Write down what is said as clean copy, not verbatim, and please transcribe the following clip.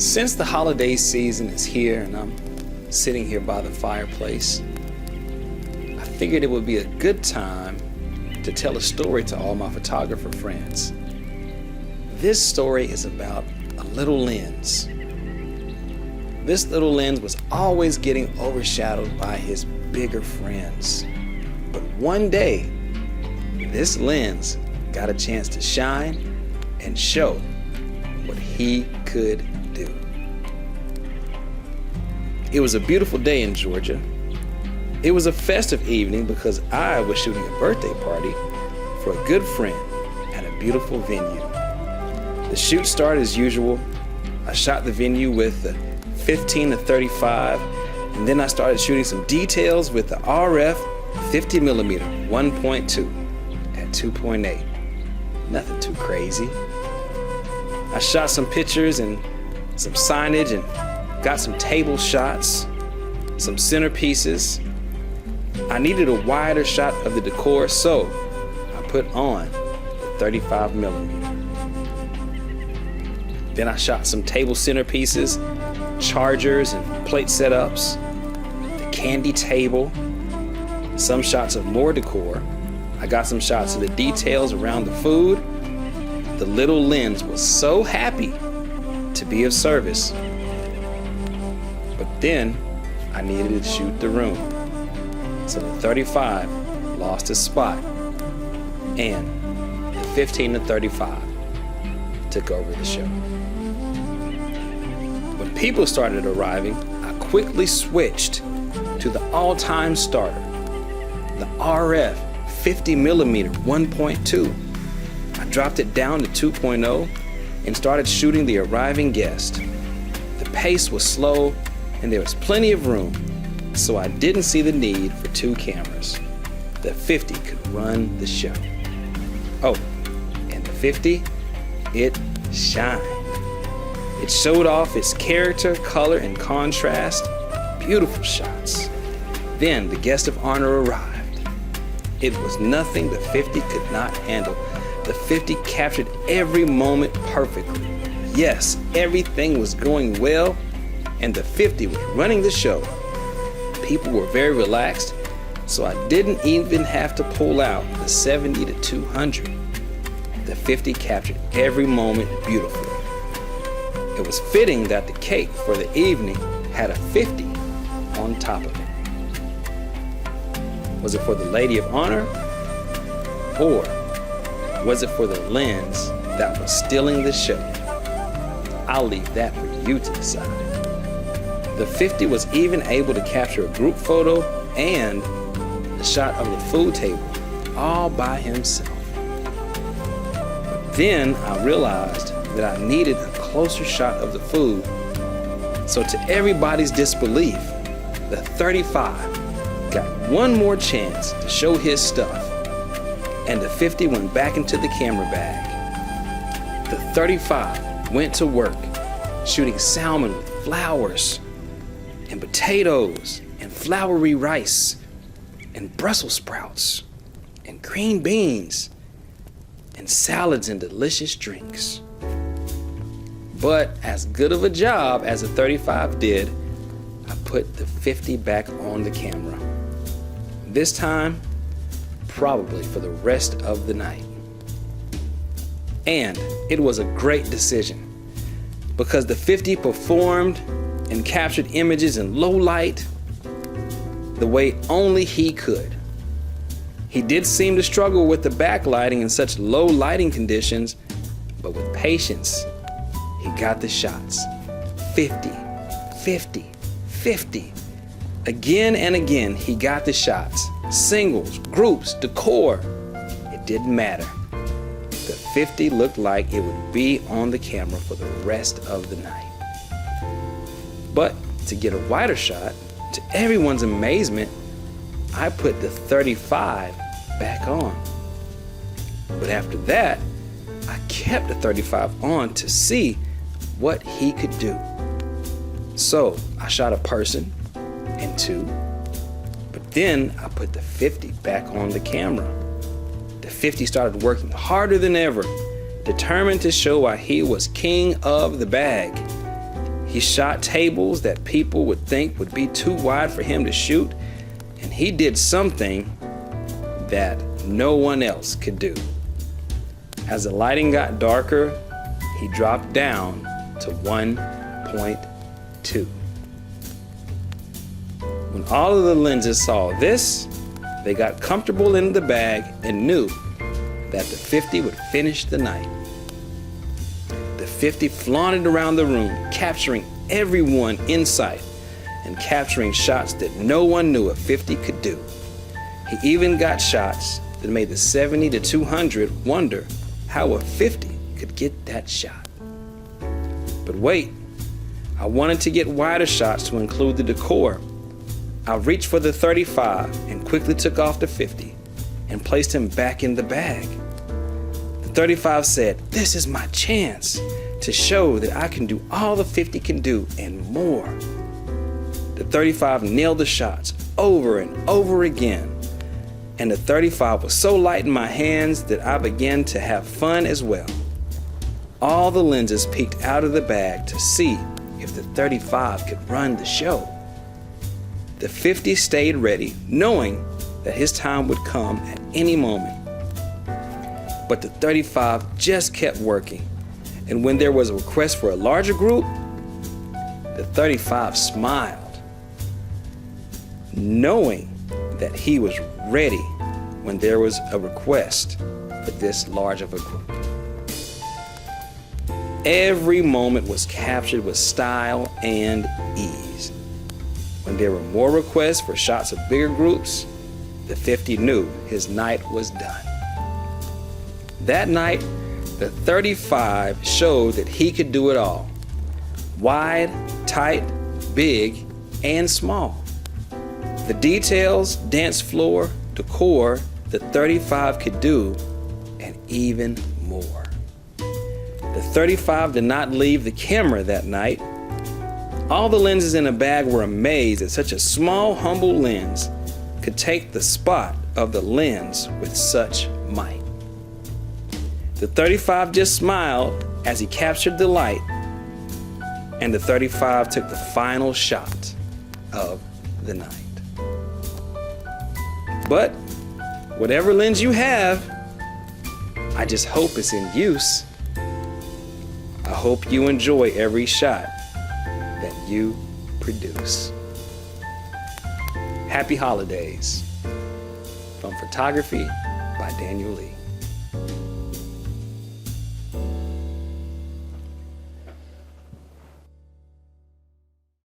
Since the holiday season is here and I'm sitting here by the fireplace, I figured it would be a good time to tell a story to all my photographer friends. This story is about a little lens. This little lens was always getting overshadowed by his bigger friends. But one day, this lens got a chance to shine and show what he could do. It was a beautiful day in Georgia. It was a festive evening because I was shooting a birthday party for a good friend at a beautiful venue. The shoot started as usual. I shot the venue with the 15 to 35, and then I started shooting some details with the RF 50mm 1.2 at 2.8. Nothing too crazy. I shot some pictures and some signage and got some table shots, some centerpieces. I needed a wider shot of the decor, so I put on the 35mm. Then I shot some table centerpieces, chargers and plate setups, the candy table, some shots of more decor. I got some shots of the details around the food. The little lens was so happy to be of service. But then I needed to shoot the room. So the 35 lost its spot, and the 15 to 35 took over the show. When people started arriving, I quickly switched to the all-time starter, the RF 50mm 1.2. I dropped it down to 2.0 and started shooting the arriving guest. The pace was slow and there was plenty of room, so I didn't see the need for two cameras. The 50 could run the show. Oh, and the 50, it shined. It showed off its character, color, and contrast. Beautiful shots. Then the guest of honor arrived. It was nothing the 50 could not handle. The 50 captured every moment perfectly. Yes, everything was going well, and the 50 was running the show. People were very relaxed, so I didn't even have to pull out the 70 to 200. The 50 captured every moment beautifully. It was fitting that the cake for the evening had a 50 on top of it. Was it for the lady of honor, or was it for the lens that was stealing the show? I'll leave that for you to decide. The 50 was even able to capture a group photo and a shot of the food table all by himself. But then I realized that I needed a closer shot of the food. So to everybody's disbelief, the 35 got one more chance to show his stuff, and the 50 went back into the camera bag. The 35 went to work shooting salmon with flowers and potatoes and floury rice and Brussels sprouts and green beans and salads and delicious drinks. But as good of a job as the 35 did, I put the 50 back on the camera. This time, probably for the rest of the night. And it was a great decision because the 50 performed and captured images in low light the way only he could. He did seem to struggle with the backlighting in such low lighting conditions, but with patience, he got the shots. 50, 50, 50. Again and again, he got the shots. Singles, groups, decor. It didn't matter. The 50 looked like it would be on the camera for the rest of the night. But to get a wider shot, to everyone's amazement, I put the 35 back on. But after that, I kept the 35 on to see what he could do. So I shot a person and two, but then I put the 50 back on the camera. The 50 started working harder than ever, determined to show why he was king of the bag. He shot tables that people would think would be too wide for him to shoot, and he did something that no one else could do. As the lighting got darker, he dropped down to 1.2. When all of the lenses saw this, they got comfortable in the bag and knew that the 50 would finish the night. The 50 flaunted around the room, capturing everyone in sight and capturing shots that no one knew a 50 could do. He even got shots that made the 70 to 200 wonder how a 50 could get that shot. But wait, I wanted to get wider shots to include the decor. I reached for the 35 and quickly took off the 50 and placed him back in the bag. The 35 said, "This is my chance to show that I can do all the 50 can do and more." The 35 nailed the shots over and over again, and the 35 was so light in my hands that I began to have fun as well. All the lenses peeked out of the bag to see if the 35 could run the show. The 50 stayed ready, knowing that his time would come at any moment. But the 35 just kept working, and when there was a request for a larger group, the 35 smiled, knowing that he was ready when there was a request for this large of a group. Every moment was captured with style and ease. When there were more requests for shots of bigger groups, the 50 knew his night was done. That night, the 35 showed that he could do it all. Wide, tight, big, and small. The details, dance floor, decor, the 35 could do, and even more. The 35 did not leave the camera that night. All the lenses in the bag were amazed that such a small, humble lens could take the spot of the lens with such might. The 35 just smiled as he captured the light, and the 35 took the final shot of the night. But whatever lens you have, I just hope it's in use. I hope you enjoy every shot that you produce. Happy holidays from Photography by Daniel Lee.